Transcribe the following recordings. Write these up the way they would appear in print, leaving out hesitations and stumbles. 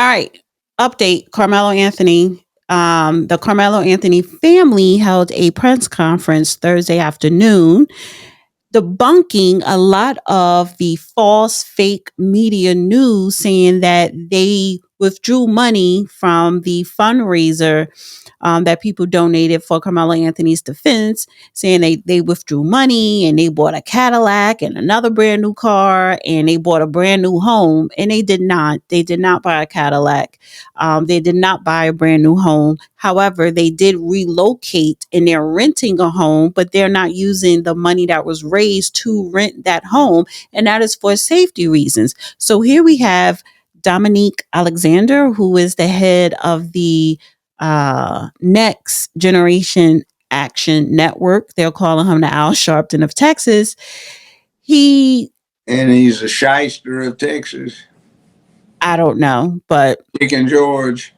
All right. Update Carmelo Anthony. The Carmelo Anthony family held a press conference Thursday afternoon debunking a lot of the false fake media news saying that they withdrew money from the fundraiser that people donated for Carmelo Anthony's defense, saying they withdrew money and they bought a Cadillac and another brand new car and they bought a brand new home. And they did not. They did not buy a Cadillac. They did not buy a brand new home. However, they did relocate and they're renting a home, but they're not using the money that was raised to rent that home. And that is for safety reasons. So here we have Dominique Alexander, who is the head of the Next Generation Action Network. They're calling him the Al Sharpton of Texas. And he's a shyster of Texas. I don't know, but Chicken George.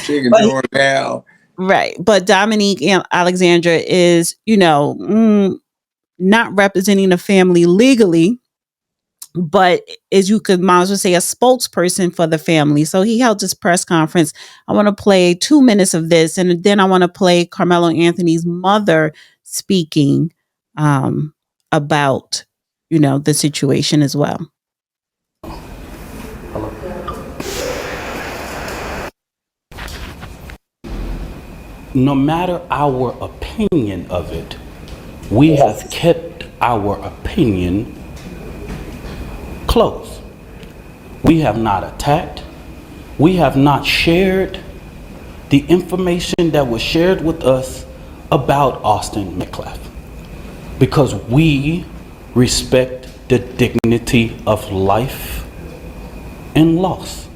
Chicken George Al. Right. But Dominique Alexandra is, not representing the family legally, but as you could might as well say a spokesperson for the family. So he held this press conference. I want to play 2 minutes of this, and then I want to play Carmelo Anthony's mother speaking about, the situation as well. No matter our opinion of it, we have kept our opinion close. We have not attacked. We have not shared the information that was shared with us about Austin Metcalf, because we respect the dignity of life and loss.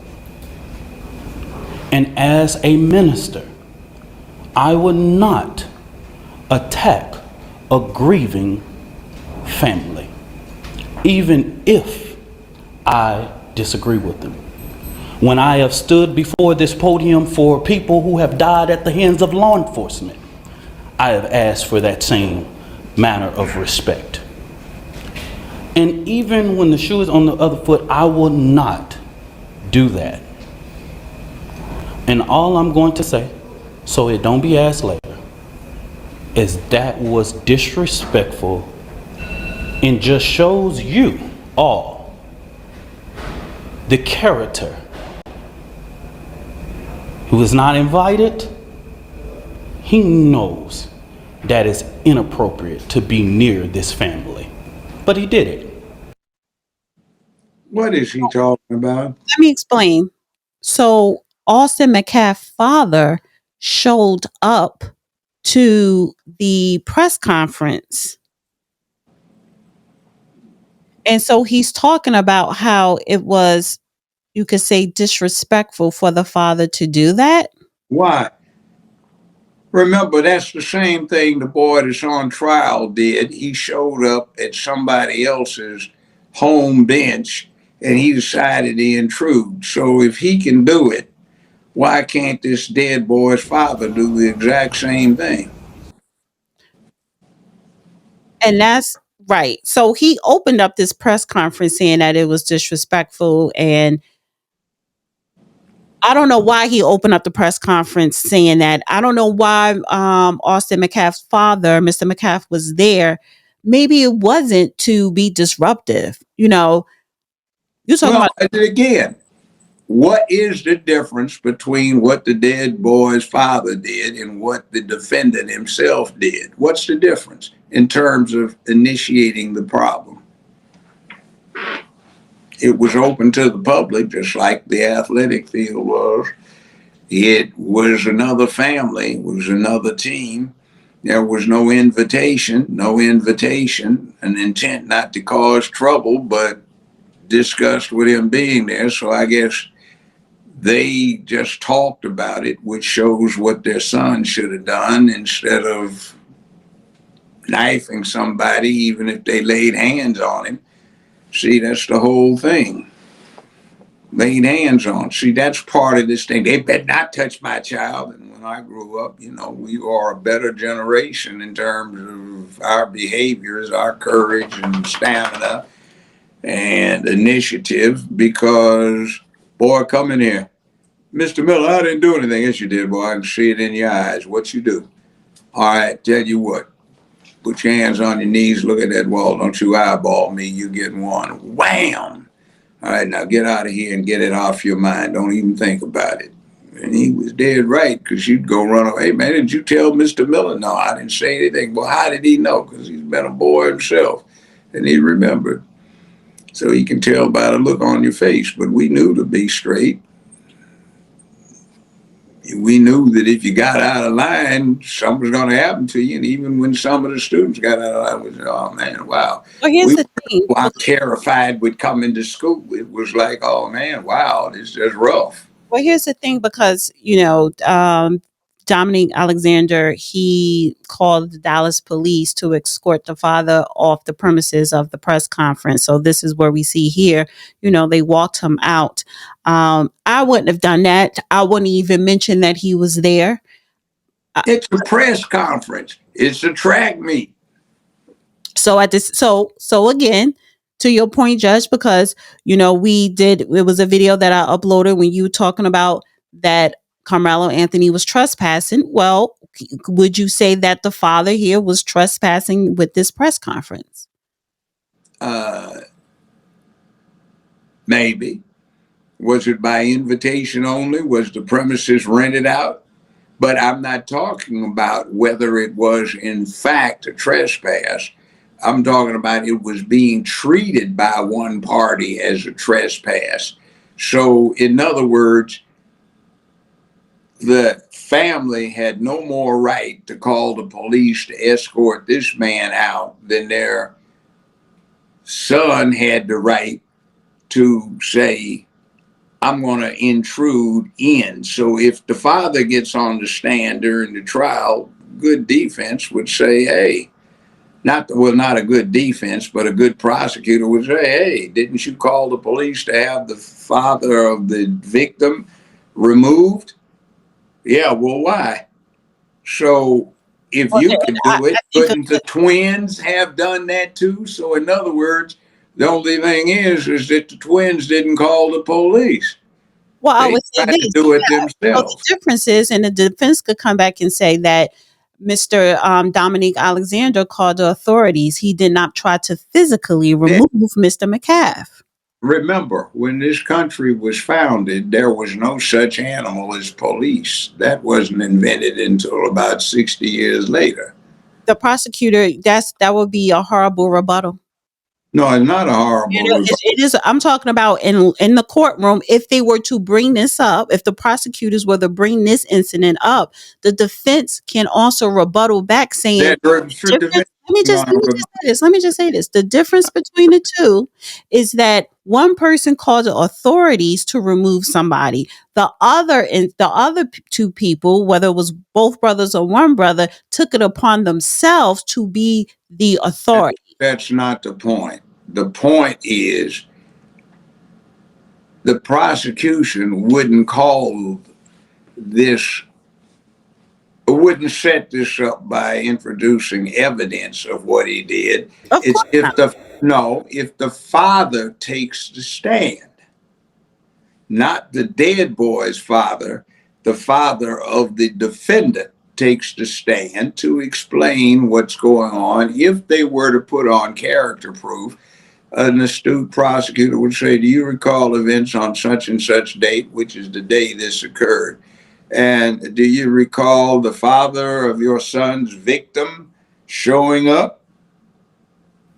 And as a minister, I would not attack a grieving family, even if I disagree with them. When I have stood before this podium for people who have died at the hands of law enforcement, I have asked for that same manner of respect. And even when the shoe is on the other foot, I will not do that. And all I'm going to say, so it don't be asked later, is that was disrespectful and just shows you all the character who is not invited. He knows that it's inappropriate to be near this family, but he did it. What is he talking about? Let me explain. So Austin Metcalf's father showed up to the press conference. And so he's talking about how it was, you could say, disrespectful for the father to do that. Why? Remember, that's the same thing the boy that's on trial did. He showed up at somebody else's home bench and he decided to intrude. So if he can do it, why can't this dead boy's father do the exact same thing? And that's right. So he opened up this press conference saying that it was disrespectful. And I don't know why he opened up the press conference saying that. I don't know why Austin Metcalf's father, Mr. Metcalf, was there. Maybe it wasn't to be disruptive. You're talking about again. What is the difference between what the dead boy's father did and what the defendant himself did? What's the difference in terms of initiating the problem? It was open to the public, just like the athletic field was. It was another family, it was another team. There was no invitation, an intent not to cause trouble, but discussed with him being there. So I guess they just talked about it, which shows what their son should have done instead of knifing somebody, even if they laid hands on him. See, that's the whole thing. Laid hands on. See, that's part of this thing. They better not touch my child. And when I grew up, we are a better generation in terms of our behaviors, our courage and stamina and initiative, because Boy, come in here. Mr. Miller, I didn't do anything. Yes, you did, boy. I can see it in your eyes. What you do? All right, tell you what. Put your hands on your knees. Look at that wall. Don't you eyeball me. You get one. Wham! All right, now get out of here and get it off your mind. Don't even think about it. And he was dead right, because you'd go run away. Hey, man, did you tell Mr. Miller? No, I didn't say anything. Well, how did he know? Because he's been a boy himself. And he remembered. So he can tell by the look on your face. But we knew to be straight. We knew that if you got out of line, something was going to happen to you. And even when some of the students got out of line, we said, oh, man, wow. Well, here's We the thing. were terrified with coming to school. It was like, oh, man, wow, this is rough. Well, here's the thing, because Dominique Alexander, he called the Dallas police to escort the father off the premises of the press conference. So this is where we see here, they walked him out. I wouldn't have done that. I wouldn't even mention that he was there. It's a press conference. It's a track meet. So at this, so again, to your point, Judge, because it was a video that I uploaded when you were talking about that Carmelo Anthony was trespassing. Well, would you say that the father here was trespassing with this press conference? Maybe. Was it by invitation only? Was the premises rented out? But I'm not talking about whether it was in fact a trespass. I'm talking about it was being treated by one party as a trespass. So, in other words, the family had no more right to call the police to escort this man out than their son had the right to say, I'm going to intrude in. So if the father gets on the stand during the trial, good defense would say, hey, not a good defense, but a good prosecutor would say, hey, didn't you call the police to have the father of the victim removed? Yeah, well, why? So if Well, you could I, do it, I think couldn't the twins have done that too? So in other words, the only thing is that the twins didn't call the police. well, I They would say tried to this. do it So the themselves. difference is, and the defense could come back and say that Mr. Dominique Alexander called the authorities. He did not try to physically Then remove Mr. McCaff. remember, when this country was founded, there was no such animal as police. That wasn't invented until about 60 years later. The prosecutor, that would be a horrible rebuttal. No, it's not a horrible It rebuttal. is. I'm talking about in the courtroom. If they were to bring this up, if the prosecutors were to bring this incident up, the defense can also rebuttal back, saying That for difference. defense Let me just say this. Let me just say this. The difference between the two is that one person called the authorities to remove somebody. The other two people, whether it was both brothers or one brother, took it upon themselves to be the authority. that's not the point. The point is the prosecution this wouldn't set this up by introducing evidence of what he did. Of It's course not. if the father takes the stand, not the dead boy's father, the father of the defendant takes the stand to explain what's going on. If they were to put on character proof, an astute prosecutor would say, do you recall events on such and such date, which is the day this occurred? And do you recall the father of your son's victim showing up?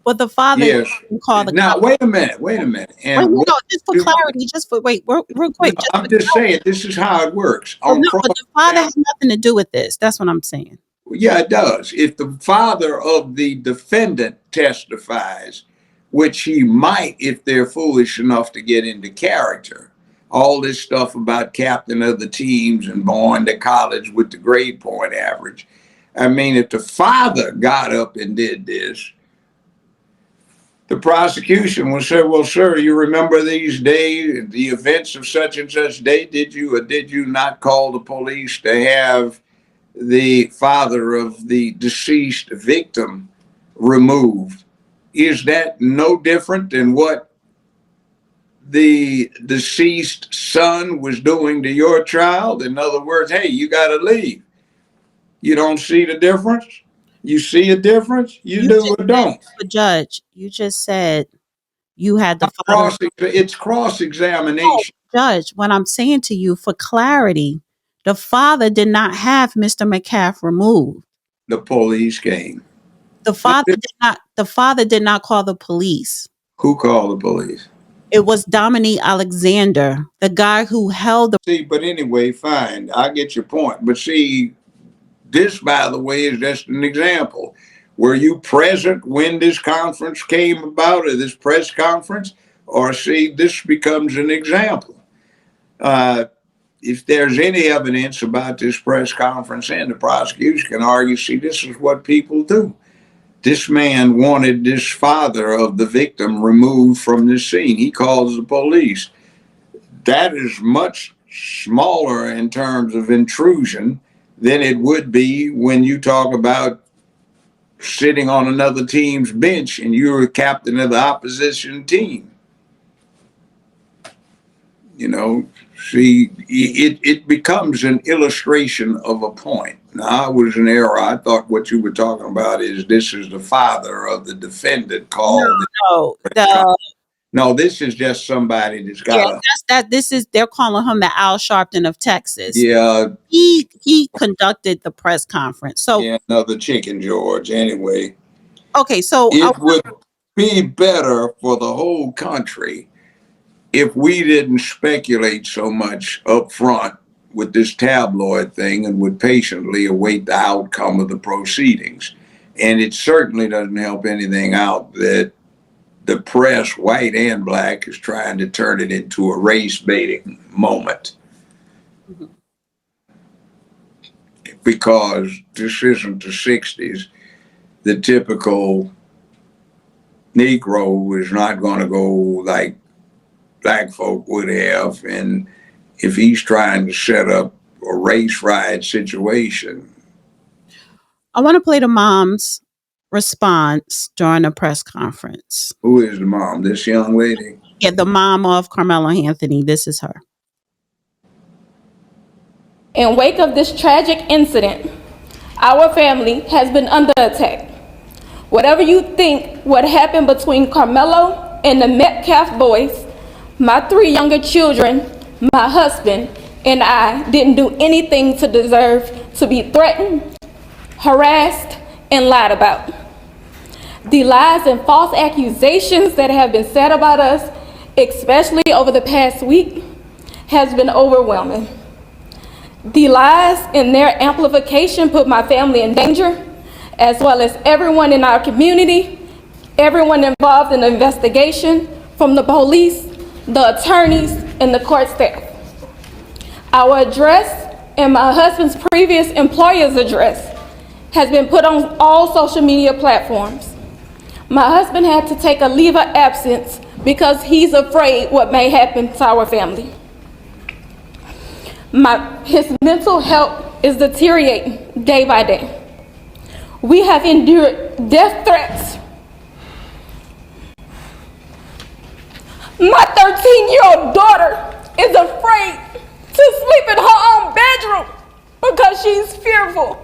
But the father Yes. didn't call the Now, cops. wait a minute. Wait, And no, what no, just for do, clarity, just for wait, real no, quick, just I'm for just clarity. saying, this is how it works. But On no, cross but the father examination, has nothing to do with this. That's what I'm saying. yeah, it does. If the father of the defendant testifies, which he might if they're foolish enough to get into character, all this stuff about captain of the teams and going to college with the grade point average. I mean, if the father got up and did this, the prosecution would say, well, sir, you remember these days, the events of such and such day? Did you or did you not call the police to have the father of the deceased victim removed? Is that no different than what the deceased son was doing to your child? In other words, hey, you got to leave. You don't see the difference? You see a difference? You You do just or said, don't. but Judge, you just said you had the father. It's cross Oh, examination. Judge, what I'm saying to you for clarity, the father did not have Mr. McCaff removed. The police came. The father did not call the police. Who called the police? It was Dominique Alexander, the guy who held the. See, but anyway, fine. I get your point. But see, this, by the way, is just an example. Were you present when this conference came about, or this press conference? Or see, this becomes an example. If there's any evidence about this press conference, and the prosecution can argue, see, this is what people do. This man wanted this father of the victim removed from the scene. He calls the police. That is much smaller in terms of intrusion than it would be when you talk about sitting on another team's bench and you're a captain of the opposition team. You know, see, it becomes an illustration of a point. Now, I was in error. I thought what you were talking about is this is the father of the defendant called. No, this is just somebody that's got they're calling him the Al Sharpton of Texas. Yeah. He conducted the press conference. So yeah, another chicken George. Anyway. Okay, so it would be better for the whole country if we didn't speculate so much up front with this tabloid thing and would patiently await the outcome of the proceedings. And it certainly doesn't help anything out that the press, white and black, is trying to turn it into a race baiting moment. Mm-hmm. Because this isn't the 60s. The typical Negro is not going to go like black folk would have. And if he's trying to set up a race riot situation. I want to play the mom's response during the press conference. Who is the mom? This young lady? Yeah, the mom of Karmelo Anthony. This is her. In wake of this tragic incident, our family has been under attack. Whatever you think what happened between Karmelo and the Metcalf boys, my 3 younger children, my husband, and I didn't do anything to deserve to be threatened, harassed, and lied about. The lies and false accusations that have been said about us, especially over the past week, has been overwhelming. The lies and their amplification put my family in danger, as well as everyone in our community, everyone involved in the investigation, from the police, the attorneys, and the court staff. Our address and my husband's previous employer's address has been put on all social media platforms. My husband had to take a leave of absence because he's afraid what may happen to our family. His mental health is deteriorating day by day. We have endured death threats. My 13-year-old daughter is afraid to sleep in her own bedroom because she's fearful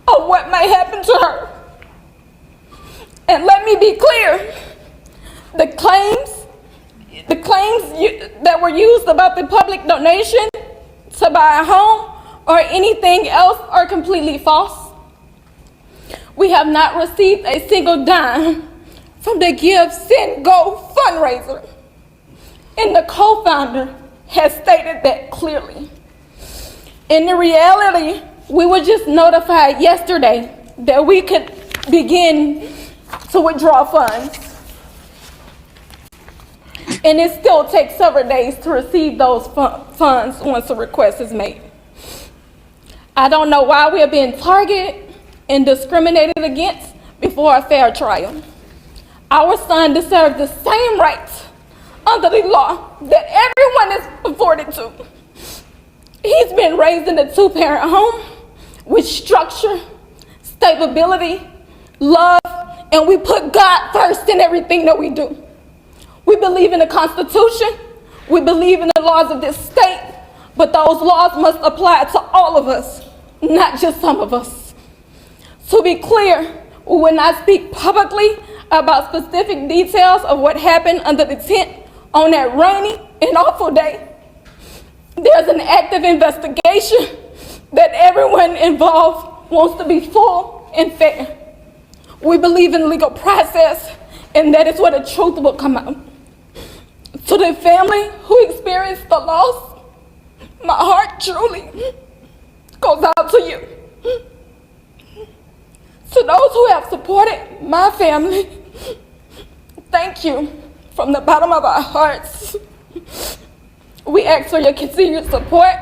of what may happen to her. And let me be clear, the claims that were used about the public donation to buy a home or anything else are completely false. We have not received a single dime from the Give, Send, Go fundraiser. And the co-founder has stated that clearly. In the reality, we were just notified yesterday that we could begin to withdraw funds. And it still takes several days to receive those funds once a request is made. I don't know why we are being targeted and discriminated against before a fair trial. Our son deserves the same rights under the law that everyone is afforded to. He's been raised in a 2-parent home with structure, stability, love, and we put God first in everything that we do. We believe in the Constitution. We believe in the laws of this state, but those laws must apply to all of us, not just some of us. To be clear, we will not speak publicly about specific details of what happened under the tent on that rainy and awful day. There's an active investigation that everyone involved wants to be full and fair. We believe in legal process, and that is where the truth will come out. To the family who experienced the loss, my heart truly goes out to you. To those who have supported my family, thank you from the bottom of our hearts. We ask for your continued support,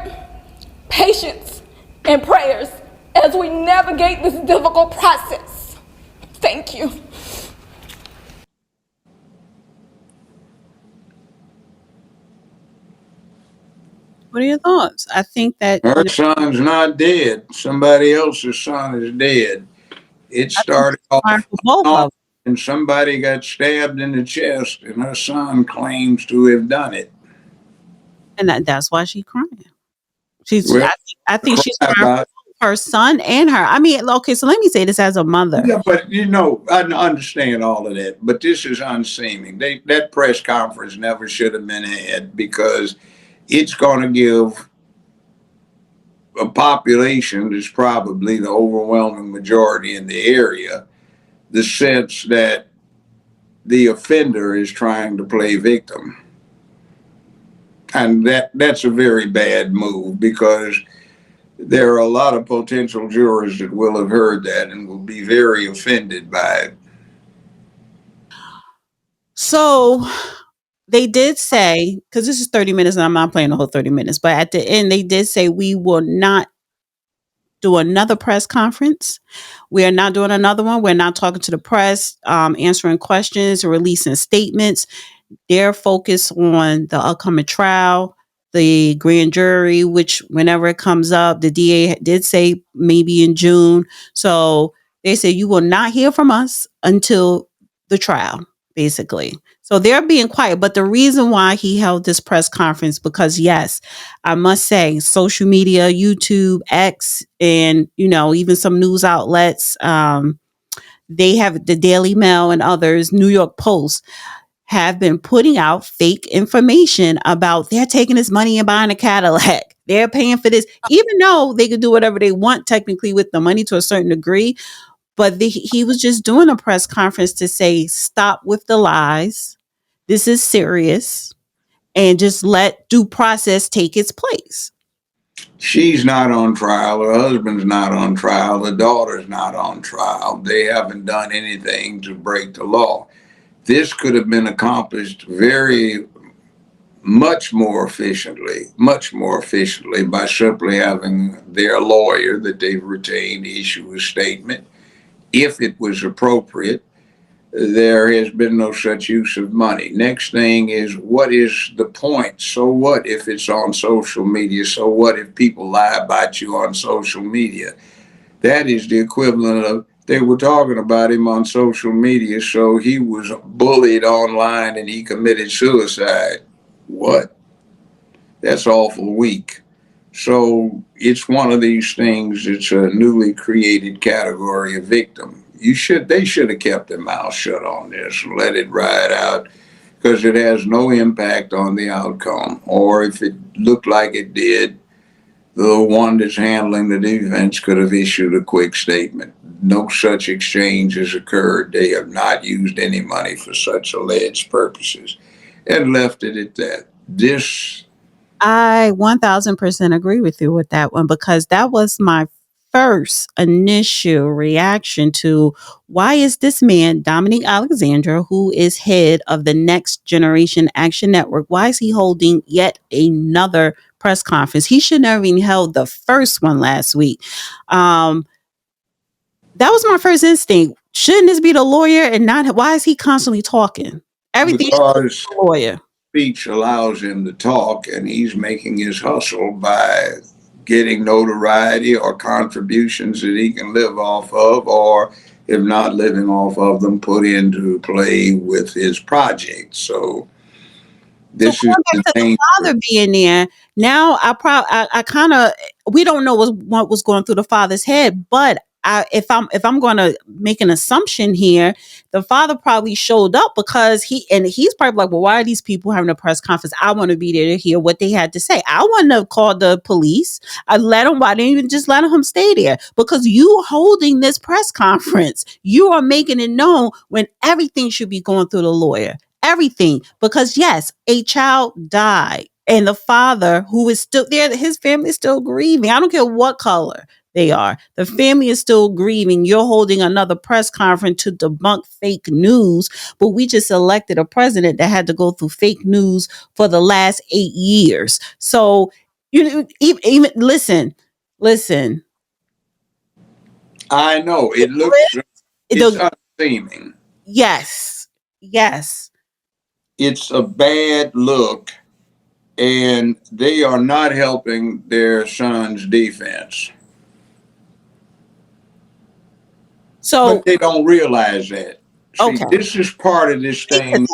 patience, and prayers as we navigate this difficult process. Thank you. What are your thoughts? I think that, Her son's not dead. Somebody else's son is dead. It I think started it's fine off for both of normal, them, and somebody got stabbed in the chest, and her son claims to have done it. and that's why she's crying. She's, Well, I think cry she's crying about for her son and her. I mean, okay, so let me say this as a mother. Yeah, but I understand all of that, but this is unseeming. That press conference never should have been had because it's going to give a population that's probably the overwhelming majority in the area the sense that the offender is trying to play victim. And that's a very bad move because there are a lot of potential jurors that will have heard that and will be very offended by it. So they did say, because this is 30 minutes and I'm not playing the whole 30 minutes, but at the end, they did say we will not do another press conference. We are not doing another one. We're not talking to the press, answering questions or releasing statements. They're focused on the upcoming trial, the grand jury, which whenever it comes up, the DA did say maybe in June. So they said you will not hear from us until the trial, basically. So they're being quiet. But the reason why he held this press conference, because yes, I must say, social media, YouTube, X, and even some news outlets, they have the Daily Mail and others, New York Post, have been putting out fake information about they're taking this money and buying a Cadillac. They're paying for this, even though they could do whatever they want technically with the money to a certain degree. But he was just doing a press conference to say, stop with the lies. This is serious. And just let due process take its place. She's not on trial. Her husband's not on trial. The daughter's not on trial. They haven't done anything to break the law. This could have been accomplished very much more efficiently by simply having their lawyer that they've retained issue a statement if it was appropriate. There has been no such use of money. Next thing is, what is the point? So what if it's on social media? So what if people lie about you on social media? That is the equivalent of they were talking about him on social media, so he was bullied online and he committed suicide. What? That's awful weak. So it's one of these things. It's a newly created category of victim. They should have kept their mouth shut on this and let it ride out because it has no impact on the outcome. Or if it looked like it did, the one that's handling the defense could have issued a quick statement. No such exchange has occurred. They have not used any money for such alleged purposes and left it at that. I 1000% agree with you with that one because that was my first initial reaction to why is this man, Dominic Alexandra, who is head of the Next Generation Action Network, why is he holding yet another press conference? He should have even held the first one last week. That was my first instinct. Shouldn't this be the lawyer and not? Why is he constantly talking? Everything Because the lawyer. speech allows him to talk, and he's making his hustle by getting notoriety or contributions that he can live off of, or if not living off of them, put into play with his project. So So This is going back the to the danger. father being there, now I kind of, we don't know what was going through the father's head, but if I'm going to make an assumption here, the father probably showed up because he's probably like, well, why are these people having a press conference? I want to be there to hear what they had to say. I wouldn't have called the police. I let him. Why didn't even just let him stay there? Because you holding this press conference, you are making it known when everything should be going through the lawyer, everything, because yes, a child died and the father, who is still there, his family is still grieving. I don't care what color they are, the family is still grieving. You're holding another press conference to debunk fake news, but we just elected a president that had to go through fake news for the last 8 years. So even listen, I know the it looks, it's the unseeming. yes, yes. It's a bad look, and they are not helping their son's defense. But So they don't realize that. See, okay, this is part of this speak to thing.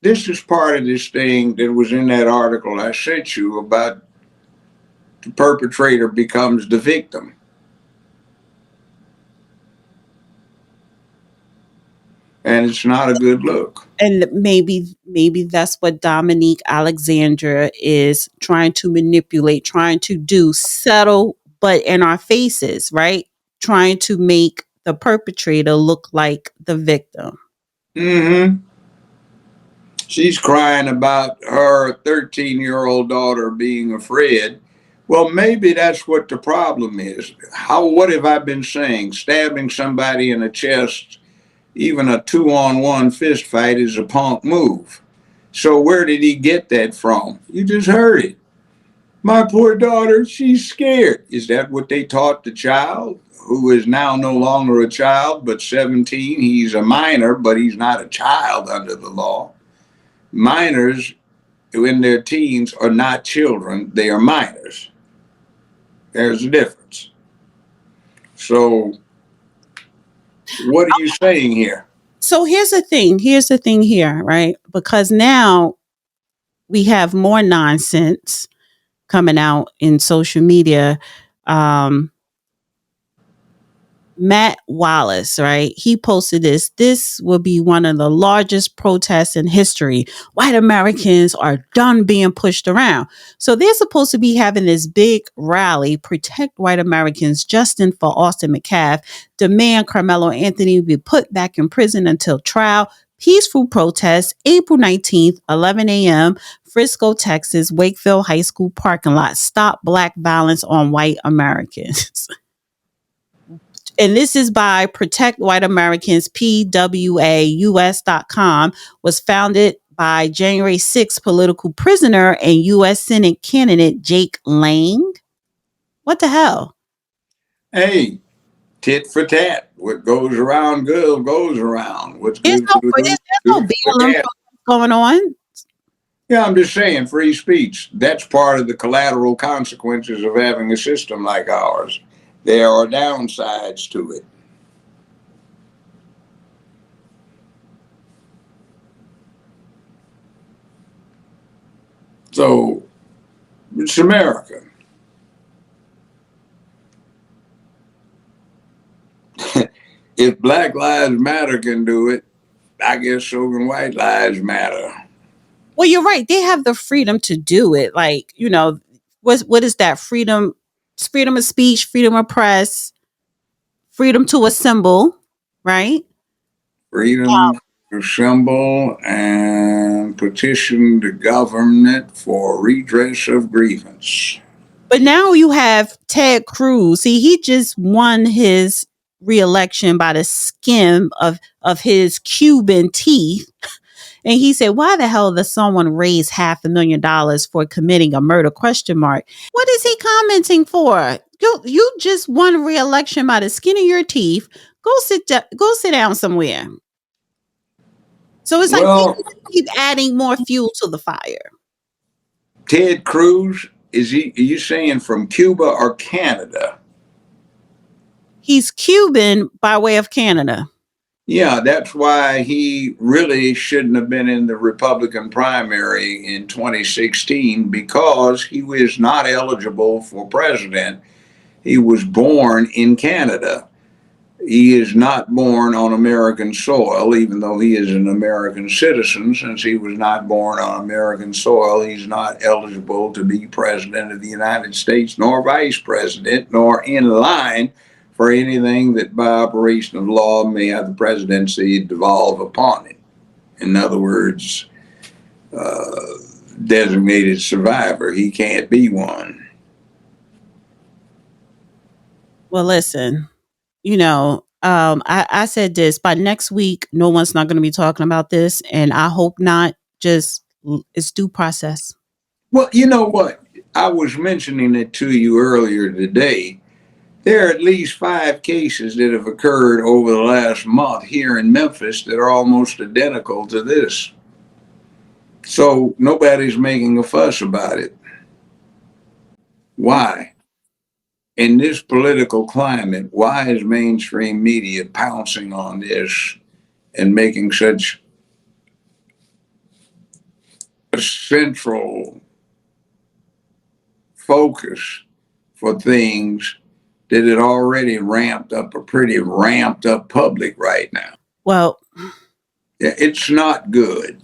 This is part of this thing that was in that article I sent you about the perpetrator becomes the victim. And it's not a good look. and maybe that's what Dominique Alexandra is trying to manipulate, trying to do, subtle but in our faces, right? Trying to make the perpetrator look like the victim. Mm-hmm. She's crying about her 13-year-old daughter being afraid. Well, maybe that's what the problem is. What have I been saying? Stabbing somebody in the chest, even a 2-on-1 fist fight, is a punk move. So where did he get that from? You just heard it. My poor daughter, she's scared. Is that what they taught the child, who is now no longer a child but 17? He's a minor, but he's not a child under the law. Minors in their teens are not children, they are minors. There's a difference. So, what are you saying here? So here's the thing here, right? Because now we have more nonsense coming out in social media. um Matt Wallace, right? He posted this. This will be one of the largest protests in history. White Americans are done being pushed around. So they're supposed to be having this big rally, protect white Americans, Justin for Austin McCaff, demand Carmelo Anthony be put back in prison until trial. Peaceful protest, April 19th, 11 a.m., Frisco, Texas, Wakefield High School parking lot. Stop black violence on white Americans. And this is by Protect White Americans, PWAUS.com, was founded by January 6th political prisoner and U.S. Senate candidate Jake Lang. What the hell? Hey, tit for tat. What goes around good goes around. What's There's good no, for the goose, there's no goose for BLM cat. going on. Yeah, I'm just saying, free speech. That's part of the collateral consequences of having a system like ours. There are downsides to it. So, it's America. If Black Lives Matter can do it, I guess so can White Lives Matter. Well, you're right. They have the freedom to do it. Like, what is that? Freedom, freedom of speech, freedom of press, freedom to assemble, right? Freedom to assemble and petition the government for redress of grievance. But now you have Ted Cruz. See, he just won his reelection by the skin of his Cuban teeth. And he said, why the hell does someone raise $500,000 for committing a murder? Question mark. What is he commenting for? You just won reelection by the skin of your teeth. Go sit down somewhere. So it's like Well, people keep adding more fuel to the fire. Ted Cruz, are you saying from Cuba or Canada? He's Cuban by way of Canada. Yeah, that's why he really shouldn't have been in the Republican primary in 2016, because he was not eligible for president. He was born in Canada. He is not born on American soil, even though he is an American citizen. Since he was not born on American soil, he's not eligible to be president of the United States, nor vice president, nor in line for anything that by operation of law may have the presidency devolve upon it. In other words, designated survivor. He can't be one. Well, listen, I said this by next week, no one's not going to be talking about this. And I hope not. Just it's due process. Well, you know what? I was mentioning it to you earlier today. There are at least 5 cases that have occurred over the last month here in Memphis that are almost identical to this. So nobody's making a fuss about it. Why? In this political climate, why is mainstream media pouncing on this and making such a central focus for things that had already ramped up a pretty ramped up public right now? Well, It's not good.